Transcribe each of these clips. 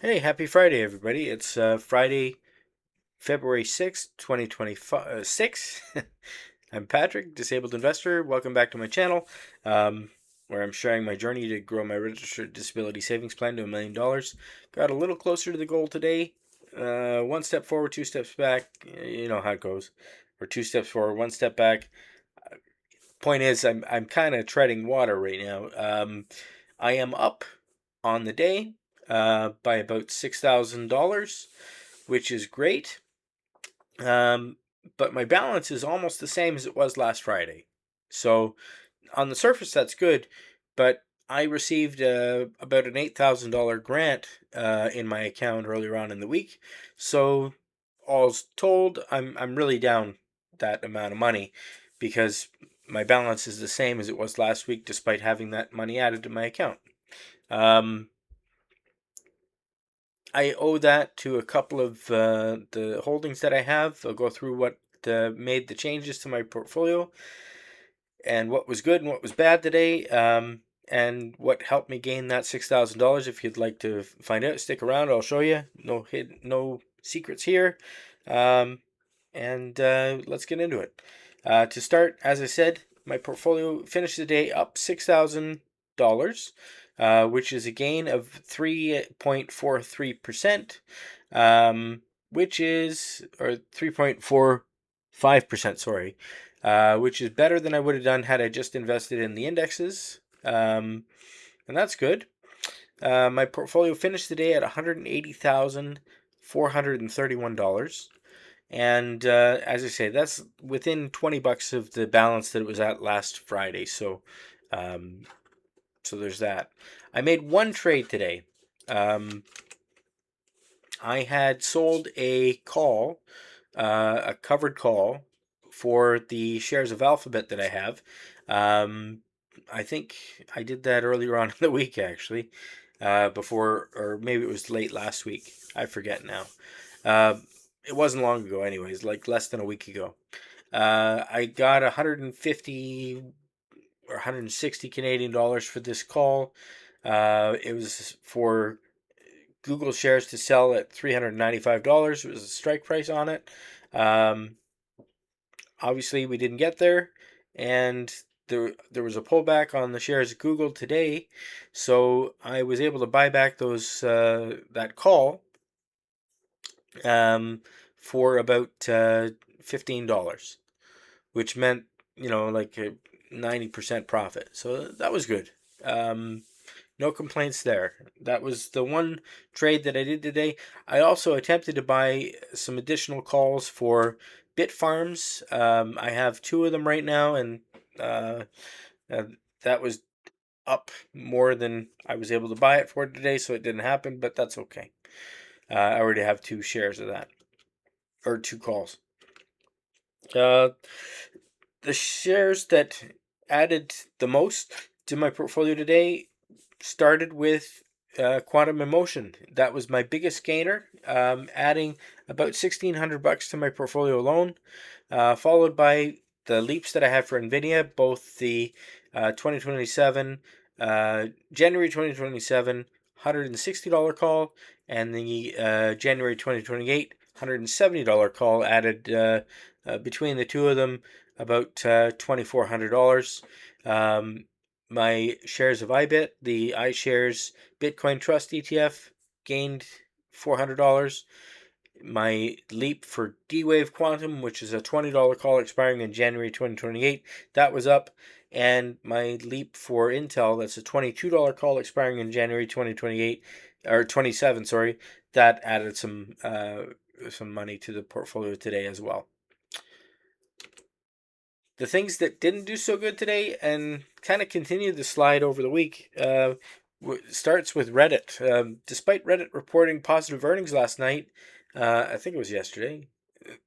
Hey, happy Friday, everybody. It's Friday, February 6th, 2026. I'm Patrick, disabled investor. Welcome back to my channel, where I'm sharing my journey to grow my registered disability savings plan to $1 million. Got a little closer to the goal today. One step forward, two steps back. You know how it goes. Or two steps forward, one step back. Point is, I'm kind of treading water right now. I am up on the day by about $6,000, which is great. Um, but my balance is almost the same as it was last Friday. So on the surface, that's good. But I received about an $8,000 grant in my account earlier on in the week. So all's told, I'm really down that amount of money because my balance is the same as it was last week, despite having that money added to my account. I owe that to a couple of the holdings that I have. I'll go through what made the changes to my portfolio and what was good and what was bad today, and what helped me gain that $6,000. If you'd like to find out, stick around. I'll show you. No secrets here. Um, and let's get into it. To start, as I said, my portfolio finished the day up $6,000, which is a gain of 3.43%, which is, or 3.45%, sorry, which is better than I would have done had I just invested in the indexes. And that's good. My portfolio finished the day at $180,431. And as I say, that's within $20 of the balance that it was at last Friday. Um, so there's that. I made one trade today. I had sold a call, a covered call for the shares of Alphabet that I have. I think I did that earlier on in the week, actually, before, or maybe it was late last week. I forget now. Uh, it wasn't long ago, anyways, like less than a week ago. I got 150 or 160 Canadian dollars for this call. It was for Google shares to sell at $395. It was a strike price on it. Um, Obviously, we didn't get there, and there was a pullback on the shares of Google today, so I was able to buy back those that call for about $15, which meant like a 90% profit. So that was good. No complaints there. That was the one trade that I did today. I also attempted to buy some additional calls for bit farms. I have two of them right now, and uh, uh, that was up more than I was able to buy it for today, so it didn't happen, but that's okay. I already have two shares of that, or two calls. Uh, the shares that added the most to my portfolio today started with Quantum Emotion. That was my biggest gainer, adding about $1,600 to my portfolio alone, followed by the leaps that I have for NVIDIA, both the 2027, January 2027 $160 call, and the January 2028 $170 call, added between the two of them about $2,400. My shares of IBIT, the iShares Bitcoin Trust ETF, gained $400. My leap for D-Wave Quantum, which is a $20 call expiring in January 2028, that was up. And my leap for Intel, that's a $22 call expiring in January 2028, or 27, sorry, that added some money to the portfolio today as well. The things that didn't do so good today and kind of continued the slide over the week starts with Reddit. Despite Reddit reporting positive earnings last night, I think it was yesterday,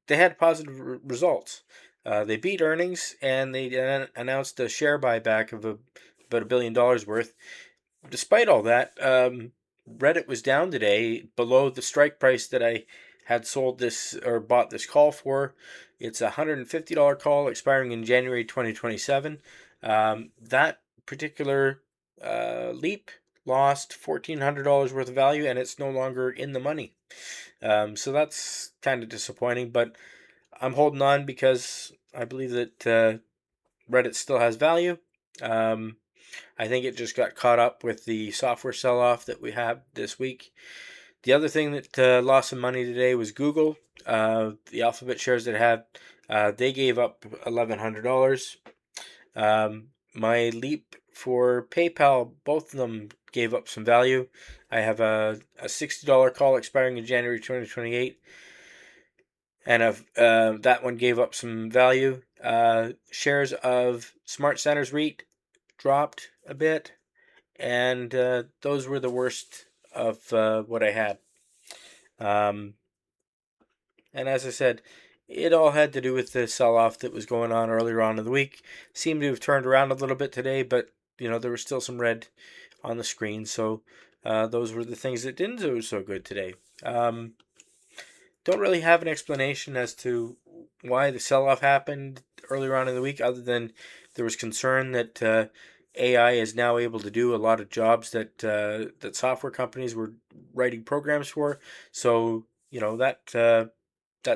they had positive results. They beat earnings, and they announced a share buyback of about $1 billion worth. Despite all that, Reddit was down today below the strike price that I had sold this or bought this call for. It's a $150 call expiring in January 2027. That particular leap lost $1,400 worth of value, and it's no longer in the money. So that's kind of disappointing, but I'm holding on because I believe that Reddit still has value. I think it just got caught up with the software sell-off that we have this week. The other thing that lost some money today was Google. The Alphabet shares that had, they gave up $1,100. My Leap for PayPal, both of them gave up some value. I have a $60 call expiring in January 2028, and that one gave up some value. Shares of Smart Centers REIT dropped a bit, and those were the worst of what I had. And as I said, it all had to do with the sell-off that was going on earlier on in the week. Seemed to have turned around a little bit today, but there was still some red on the screen. So those were the things that didn't do so good today. Don't really have an explanation as to why the sell-off happened earlier on in the week, other than there was concern that AI is now able to do a lot of jobs that software companies were writing programs for. So that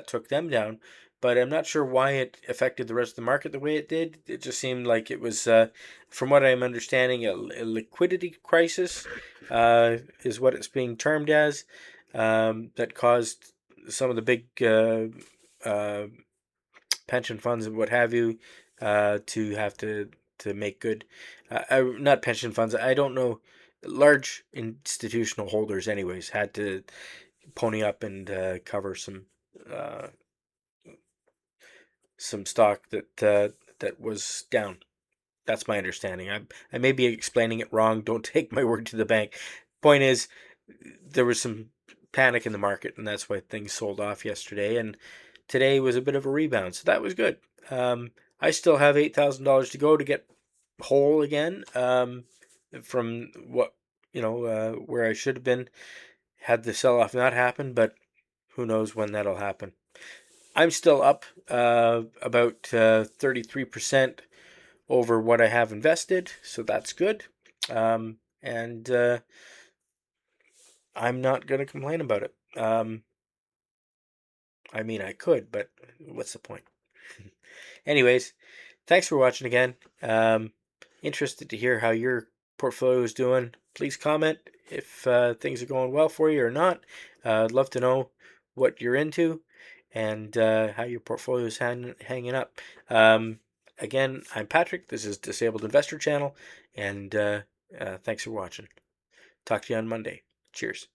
took them down. But I'm not sure why it affected the rest of the market the way it did. It just seemed like it was, from what I'm understanding, a liquidity crisis is what it's being termed as, that caused some of the big pension funds and what have you to have to make good. Not pension funds. I don't know. Large institutional holders, anyways, had to pony up and cover uh, some stock that was down. That's my understanding. I may be explaining it wrong. Don't take my word to the bank. Point is, there was some panic in the market, and that's why things sold off yesterday. And today was a bit of a rebound, so that was good. I still have $8,000 to go to get whole again, from what where I should have been had the sell off not happened. But who knows when that'll happen. I'm still up about 33% over what I have invested, so that's good. And I'm not going to complain about it. I mean, I could, but what's the point? Anyways, thanks for watching again. Interested to hear how your portfolio is doing. Please comment if things are going well for you or not. I'd love to know what you're into and how your portfolio is hanging up. Again, I'm Patrick. This is Disabled Investor Channel, and thanks for watching. Talk to you on Monday. Cheers.